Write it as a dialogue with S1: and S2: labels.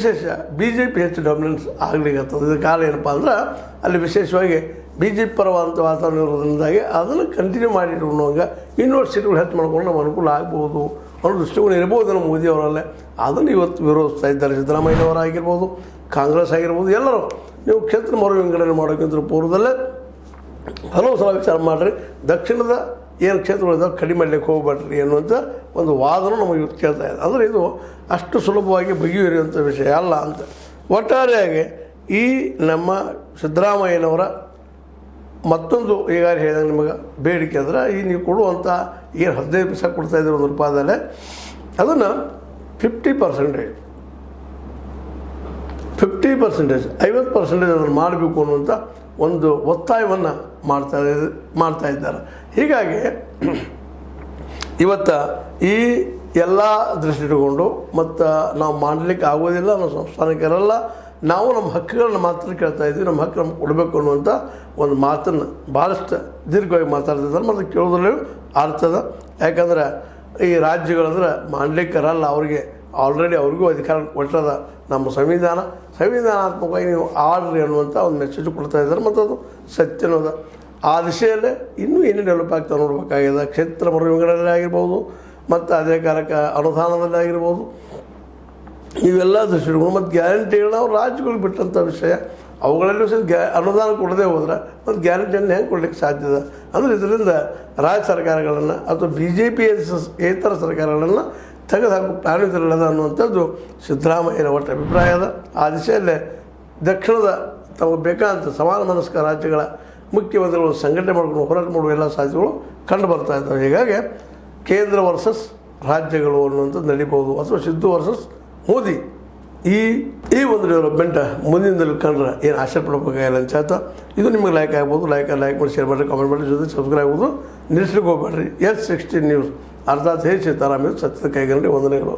S1: ವಿಶೇಷ BJP ಹೆಚ್ಚು dominance ಆಗ್ಲಿಕ್ಕತ್ತದ. ಇದಕ್ಕೆ ಕಾರಣ ಏನಪ್ಪ ಅಂದ್ರೆ ಅಲ್ಲಿ ವಿಶೇಷವಾಗಿ BJP ಪರವಾದಂಥ ವಾತಾವರಣ ಇರೋದ್ರಿಂದಾಗಿ ಅದನ್ನು ಕಂಟಿನ್ಯೂ ಮಾಡಿರುವಾಗ ಇನ್ನೊಂದು ಸೀಟ್ಗಳು ಹೆಚ್ಚು ಮಾಡ್ಕೊಂಡು ನಮ್ಗೆ ಅನುಕೂಲ ಆಗ್ಬೋದು ಅನ್ನೋ ದೃಷ್ಟಿಕೋನ ಇರ್ಬೋದು ನಮ್ಮ ಮೋದಿ ಅವರಲ್ಲೇ. ಅದನ್ನು ಇವತ್ತು ವಿರೋಧಿಸ್ತಾ ಇದ್ದಾರೆ. ಸಿದ್ದರಾಮಯ್ಯನವರಾಗಿರ್ಬೋದು, ಕಾಂಗ್ರೆಸ್ ಆಗಿರ್ಬೋದು, ಎಲ್ಲರೂ ನೀವು ಕ್ಷೇತ್ರ ಮರು ವಿಂಗಡಣೆ ಮಾಡೋಕ್ಕಿಂತ ಪೂರ್ವದಲ್ಲೇ ಹಲವು ಸಲ ವಿಚಾರ ಮಾಡಿರಿ. ದಕ್ಷಿಣದ ಏನು ಕ್ಷೇತ್ರಗಳಿದ್ದಾವೆ ಕಡಿಮೆ ಮಾಡಲಿಕ್ಕೆ ಹೋಗ್ಬೇಡ್ರಿ ಅನ್ನುವಂಥ ಒಂದು ವಾದನೂ ನಮಗೆ ಇವತ್ತು ಕೇಳ್ತಾ ಇದೆ. ಅಂದರೆ ಇದು ಅಷ್ಟು ಸುಲಭವಾಗಿ ಬಗೆಹರಿಯುವಂಥ ವಿಷಯ ಅಲ್ಲ ಅಂತ. ಒಟ್ಟಾರೆಯಾಗಿ ಈ ನಮ್ಮ ಸಿದ್ದರಾಮಯ್ಯನವರ ಮತ್ತೊಂದು ಈಗಾಗಲೇ ಹೇಳಿದಂಗೆ ನಿಮಗೆ ಬೇಡಿಕೆ ಅಂದರೆ ಈ ನೀವು ಕೊಡುವಂಥ ಏನು 15 ಪೈಸೆ ಕೊಡ್ತಾಯಿದ್ದೀರ ₹1 ಅದನ್ನು 50% 50% ಅದನ್ನು ಮಾಡಬೇಕು ಅನ್ನುವಂಥ ಒಂದು ಒತ್ತಾಯವನ್ನು ಮಾಡ್ತಾ ಇದ್ದಾರೆ. ಹೀಗಾಗಿ ಇವತ್ತು ಈ ಎಲ್ಲ ದೃಷ್ಟಿ ಇಟ್ಟುಕೊಂಡು ಮತ್ತು ನಾವು ಮಾಡಲಿಕ್ಕೆ ಆಗೋದಿಲ್ಲ, ನಾವು ಸಂಸ್ಥಾನಕ್ಕೆ ಇರಲ್ಲ, ನಾವು ನಮ್ಮ ಹಕ್ಕುಗಳನ್ನ ಮಾತ್ರ ಕೇಳ್ತಾ ಇದ್ವಿ, ನಮ್ಮ ಹಕ್ಕು ನಮ್ಗೆ ಕೊಡಬೇಕು ಅನ್ನುವಂಥ ಒಂದು ಮಾತನ್ನು ಭಾಳಷ್ಟು ದೀರ್ಘವಾಗಿ ಮಾತಾಡ್ತಿದ್ದಾರೆ. ಮತ್ತು ಕೇಳೋದ್ರಲ್ಲಿ ಅರ್ಥದ. ಯಾಕಂದ್ರೆ ಈ ರಾಜ್ಯಗಳಂದ್ರೆ ಮಾಡಲಿಕ್ಕಿರಲ್ಲ, ಅವರಿಗೆ ಆಲ್ರೆಡಿ ಅವ್ರಿಗೂ ಅಧಿಕಾರ ಕೊಟ್ಟದ ನಮ್ಮ ಸಂವಿಧಾನಾತ್ಮಕವಾಗಿ ನೀವು ಆಡ್ರಿ ಅನ್ನುವಂಥ ಒಂದು ಮೆಸೇಜ್ ಕೊಡ್ತಾ ಇದ್ದಾರೆ. ಮತ್ತು ಅದು ಸತ್ಯನೋದ. ಆ ದಿಶೆಯಲ್ಲೇ ಇನ್ನೂ ಏನೇ ಡೆವಲಪ್ ಆಗ್ತಾ ನೋಡಬೇಕಾಗಿದೆ. ಕ್ಷೇತ್ರ ಮರು ವಿಂಗಡಣೆ ಆಗಿರ್ಬೋದು, ಮತ್ತು ಅದೇ ಕಾಲಕ್ಕೆ ಅನುದಾನದಲ್ಲಿ ಆಗಿರ್ಬೋದು, ಇವೆಲ್ಲ ದೃಷ್ಟಿಗಳು ಮತ್ತು ಗ್ಯಾರಂಟಿಗಳನ್ನ ಅವ್ರು ರಾಜ್ಯಗಳಿಗೆ ಬಿಟ್ಟಂಥ ವಿಷಯ. ಅವುಗಳಲ್ಲೂ ಸಹ ಅನುದಾನ ಕೊಡದೆ ಹೋದ್ರೆ ಮತ್ತು ಗ್ಯಾರಂಟಿಯನ್ನು ಹೆಂಗೆ ಕೊಡಲಿಕ್ಕೆ ಸಾಧ್ಯದ? ಅಂದರೆ ಇದರಿಂದ ರಾಜ್ಯ ಸರ್ಕಾರಗಳನ್ನು ಅಥವಾ BJP ಇತರ ಸರ್ಕಾರಗಳನ್ನು ತೆಗೆದುಹಾಕೋ ಪ್ಲಾನ್ ಇದರಲ್ಲದ ಅನ್ನುವಂಥದ್ದು ಸಿದ್ದರಾಮಯ್ಯನ ಒಟ್ಟು ಅಭಿಪ್ರಾಯ ಅದ. ಆ ದಿಶೆಯಲ್ಲೇ ದಕ್ಷಿಣದ ತಮಗೆ ಬೇಕಾದಂಥ ಸಮಾನ ಮನಸ್ಕ ರಾಜ್ಯಗಳ ಮುಖ್ಯಮಂತ್ರಿಗಳು ಸಂಘಟನೆ ಮಾಡ್ಕೊಂಡು ಹೋರಾಟ ಮಾಡುವ ಎಲ್ಲ ಸಾಧ್ಯತೆಗಳು ಕಂಡು ಬರ್ತಾ ಇದ್ದಾವೆ. ಹೀಗಾಗಿ ಕೇಂದ್ರ ವರ್ಸಸ್ ರಾಜ್ಯಗಳು ಅನ್ನುವಂಥದ್ದು ನಡೀಬೋದು, ಅಥವಾ ಸಿದ್ದು ವರ್ಸಸ್ ಮೋದಿ. ಈ ಒಂದು ಡೆವಲಪ್ಮೆಂಟ್ ಮುಂದಿನದಲ್ಲಿ ಕಂಡ್ರೆ ಏನು ಆಸೆ ಪಡಬೇಕಾಗಿಲ್ಲ ಅಂತ. ಇದು ನಿಮಗೆ ಲೈಕ್ ಆಗ್ಬೋದು. ಲೈಕ್ ಮಾಡಿ, ಶೇರ್ ಮಾಡಿರಿ, ಕಾಮೆಂಟ್ ಮಾಡಿರಿ, ಜೊತೆ ಸಬ್ಸ್ಕ್ರೈಬ್ ಆಗ್ಬೋದು. ನಿಲ್ಲಿಸ್ಲಿಕ್ಕೆ ಹೋಗ್ಬೇಡ್ರಿ. S16 ನ್ಯೂಸ್ ಅರ್ಥಾತ್ ಹೇ ಸೀತಾರಾಮ್ ಸತ್ಯದ ಕೈಗನ್ನಡಿ ವಂದನೆಗಳು.